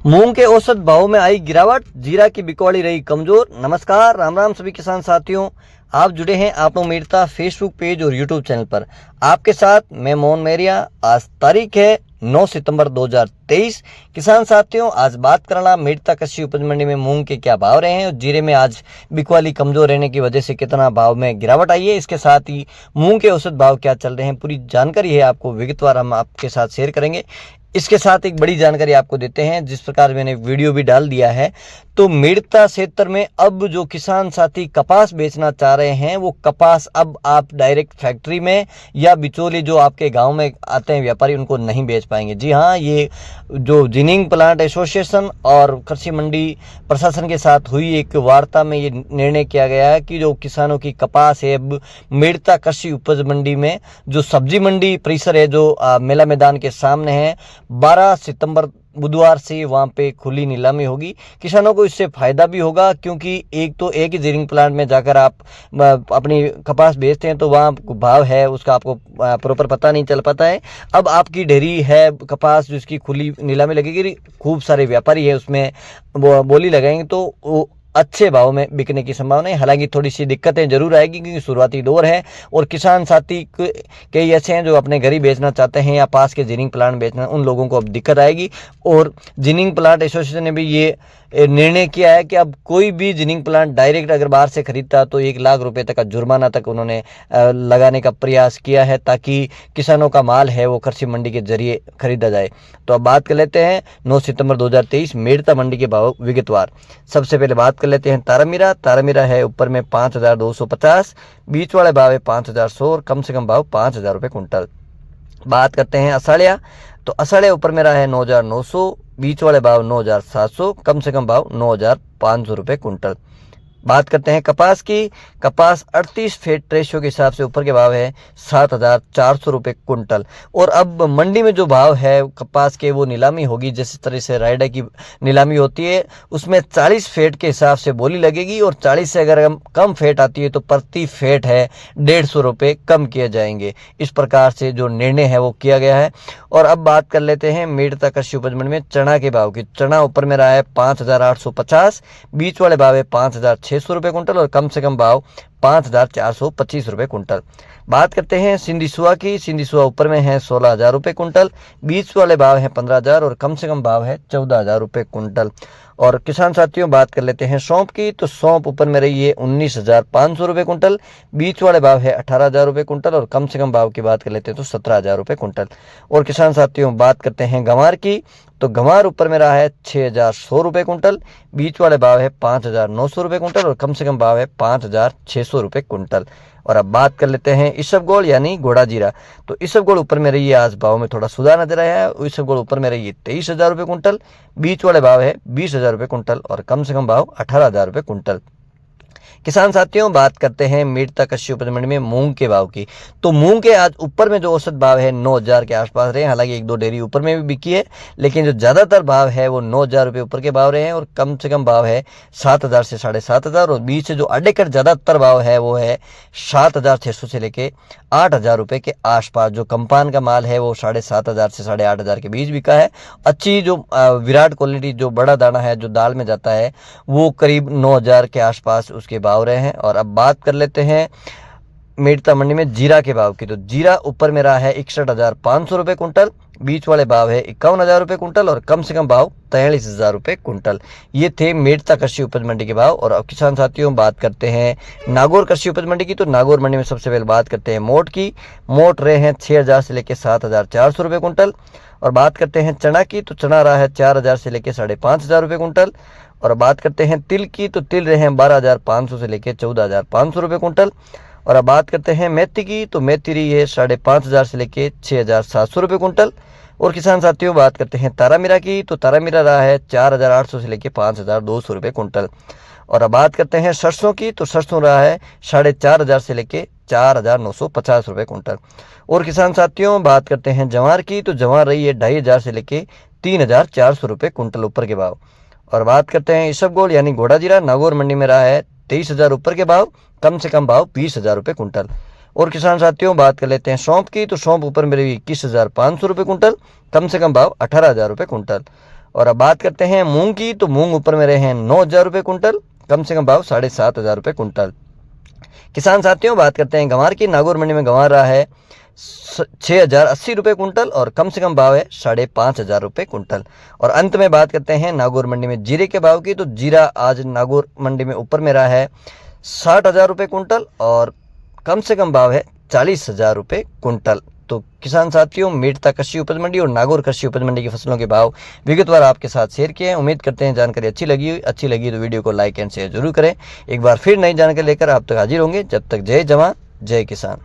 मूंग के औसत भाव में आई गिरावट, जीरा की बिकवाली रही कमजोर। नमस्कार, राम राम सभी किसान साथियों। आप जुड़े हैं आपनो मीरता फेसबुक पेज और यूट्यूब चैनल पर। आपके साथ मैं मोहन मेरिया। आज तारीख है 9 सितंबर 2023। किसान साथियों, आज बात करना मीरता कृषि उपज मंडी में मूंग के क्या भाव रहे हैं और जीरे में आज बिकवाली कमजोर रहने की वजह से कितना भाव में गिरावट आई है। इसके साथ ही मूंग के औसत भाव क्या चल रहे हैं, पूरी जानकारी है आपको विगतवार हम आपके साथ शेयर करेंगे। इसके साथ एक बड़ी जानकारी आपको देते हैं, जिस प्रकार मैंने वीडियो भी डाल दिया है। तो मीरता क्षेत्र में अब जो किसान साथी कपास बेचना चाह रहे हैं, वो कपास अब आप डायरेक्ट फैक्ट्री में या बिचौली जो आपके गांव में आते हैं व्यापारी, उनको नहीं बेच पाएंगे। जी हाँ, ये जो जिनिंग प्लांट एसोसिएशन और कृषि मंडी प्रशासन के साथ हुई एक वार्ता में ये निर्णय किया गया है कि जो किसानों की कपास है अब मीरता कृषि उपज मंडी में, जो सब्जी मंडी परिसर है जो मेला मैदान के सामने है, 12 सितंबर बुधवार से वहाँ पे खुली नीलामी होगी। किसानों को इससे फायदा भी होगा, क्योंकि एक तो एक ही जिनिंग प्लांट में जाकर आप अपनी कपास बेचते हैं तो वहाँ भाव है उसका आपको प्रॉपर पता नहीं चल पाता है। अब आपकी ढेरी है कपास जिसकी खुली नीलामी लगेगी, खूब सारे व्यापारी है उसमें वो बोली लगाएंगे तो वो अच्छे भाव में बिकने की संभावना है। हालांकि थोड़ी सी दिक्कतें जरूर आएगी, क्योंकि शुरुआती दौर है और किसान साथी कई ऐसे हैं जो अपने घर ही बेचना चाहते हैं या पास के जिनिंग प्लांट बेचना, उन लोगों को अब दिक्कत आएगी। और जिनिंग प्लांट एसोसिएशन ने भी ये निर्णय किया है कि अब कोई भी जिनिंग प्लांट डायरेक्ट अगर बाहर से खरीदता तो 1 लाख रुपए तक का जुर्माना तक उन्होंने लगाने का प्रयास किया है, ताकि किसानों का माल है वो कृषि मंडी के जरिए खरीदा जाए। तो अब बात कर लेते हैं 9 सितंबर 2023 मीरता मंडी के भाव विगतवार। सबसे पहले बात कर लेते हैं तारामीरा। तारामीरा है ऊपर में 5250, बीच वाले भाव है 5100 और कम से कम भाव 5000 रुपये कुंटल। बात करते हैं असाड़िया। तो असाड़िया ऊपर मेरा है 9900, बीच वाले भाव 9700, कम से कम भाव 9500 रुपये कुंटल। बात करते हैं कपास की। कपास 38 फीट रेशियो के हिसाब से ऊपर के भाव है 7400 रुपये कुंटल। और अब मंडी में जो भाव है कपास के वो नीलामी होगी, जिस तरह से रायडा की नीलामी होती है उसमें 40 फीट के हिसाब से बोली लगेगी, और 40 से अगर कम फीट आती है तो प्रति फीट है 150 रुपये कम किए जाएंगे। इस प्रकार से जो निर्णय है वो किया गया है। और अब बात कर लेते हैं मीरता कृषि उपज मंडी में चना के भाव की। चना ऊपर में रहा है 5850, बीच वाले भाव है 5600 रुपये कुंटल और कम से कम भाव 5425 रुपये कुंटल। बात करते हैं सिंधी सुआ की। सिंधी सुआ ऊपर में है 16000 रुपये कुंटल, बीच वाले भाव है 15000 और कम से कम भाव है 14000 रुपये कुंटल। और किसान साथियों, बात कर लेते हैं सौंफ की। तो सौंफ ऊपर में रही है 19500 रुपये कुंटल, बीच वाले भाव है 18000 रुपये कुंटल और कम से कम भाव की बात कर लेते हैं तो 17000 रुपये कुंटल। और किसान साथियों, बात करते हैं गंवार की। तो गंवार ऊपर में रहा है 6100 रुपये कुंटल, बीच वाले भाव है 5900 रुपये कुंटल और कम से कम भाव है 5600 रुपये कुंटल। और अब बात कर लेते हैं इसबगोल यानी घोड़ा जीरा। तो इसबगोल ऊपर में रही है, आज भाव में थोड़ा सुधार नजर आया है। इसबगोल ऊपर में रही है 23000 रुपये कुंटल, बीच वाले भाव है 20000 रुपये कुंटल और कम से कम भाव 18000 रुपये कुंटल। किसान साथियों, बात करते हैं मीरता कृषि उपज मंडी में मूंग के भाव की। तो मूंग के आज ऊपर में जो औसत भाव है 9000 के आसपास रहे। हालांकि 1-2 डेयरी ऊपर में भी बिकी है, लेकिन जो ज्यादातर भाव है वो 9000 रुपये ऊपर के भाव रहे हैं और कम से कम भाव है 7000 से 7500। और बीच से जो अडेकट ज्यादातर भाव है वो है 7600 से लेके 8000 रुपये के आसपास। जो कंपान का माल है वो 7500 से 8500 के बीच बिका है। अच्छी जो विराट क्वालिटी जो बड़ा दाना है जो दाल में जाता है वो करीब 9000 के आसपास उसके भाव रहे हैं। और अब बात कर लेते हैं मीरता मंडी में जीरा के भाव की। तो जीरा ऊपर में रहा है 61,500 रुपये कुंटल, बीच वाले भाव है 51,000 रुपये कुंटल और कम से कम भाव 43,000 रुपये कुंटल। ये थे मीरता कृषि उपज मंडी के भाव। और अब किसान साथियों, बात करते हैं नागौर कृषि उपज मंडी की। तो नागौर मंडी में सबसे पहले बात करते हैं मोट की। मोट रहे हैं 6000 से लेकर 7400 रुपये कुंटल। और बात करते हैं चना की। तो चना रहा है 4000 से लेकर 5500 रुपये कुंटल। और बात करते हैं तिल की। तो तिल रहे हैं 12500 से लेकर 14500 रुपये कुंटल। और अब बात करते हैं मेथी की। तो मेथी रही है 5500 से लेकर 6700 रुपये कुंटल। और किसान साथियों, बात करते हैं तारामीरा की। तो तारामीरा रहा है 4800 से लेकर 5200 रुपये कुंटल। और अब बात करते हैं सरसों की। तो सरसों रहा है 4500 से लेकर 4950 रुपये कुंटल। और किसान साथियों, बात करते हैं जवार की। तो जवार रही है 2500 से लेकर 3400 रुपये कुंटल ऊपर के भाव। और बात करते हैं इसबगोल यानी घोड़ा जीरा। नागौर मंडी में रहा है 23,000 ऊपर के भाव, कम से कम भाव 20,000 रुपये कुंटल। और किसान साथियों, बात कर लेते हैं सौंफ की। तो सौंफ ऊपर में रही 21,500 रुपये कुंटल, कम से कम भाव 18,000 रुपये कुंटल। और अब बात करते हैं मूंग की, तो मूंग ऊपर में रहे हैं 9,000 रुपये कुंटल, कम से कम भाव 7,500 रुपये कुंटल। किसान साथियों, बात करते हैं गंवार की। नागौर मंडी में गंवार रहा है 6,080 रुपये कुंटल और कम से कम भाव है 5,500 रुपये कुंटल। और अंत में बात करते हैं नागौर मंडी में जीरे के भाव की, तो जीरा आज नागौर मंडी में ऊपर में रहा है 60,000 रुपये कुंटल और कम से कम भाव है 40,000 रुपये कुंटल। तो किसान साथियों, मेड़ता कृषि उपज मंडी और नागौर कृषि उपज मंडी की फसलों के भाव विगतवार आपके साथ शेयर किए हैं। उम्मीद करते हैं जानकारी अच्छी लगी तो वीडियो को लाइक एंड शेयर जरूर करें। एक बार फिर नई जानकारी लेकर आप तक हाजिर होंगे। जब तक जय जवान जय किसान।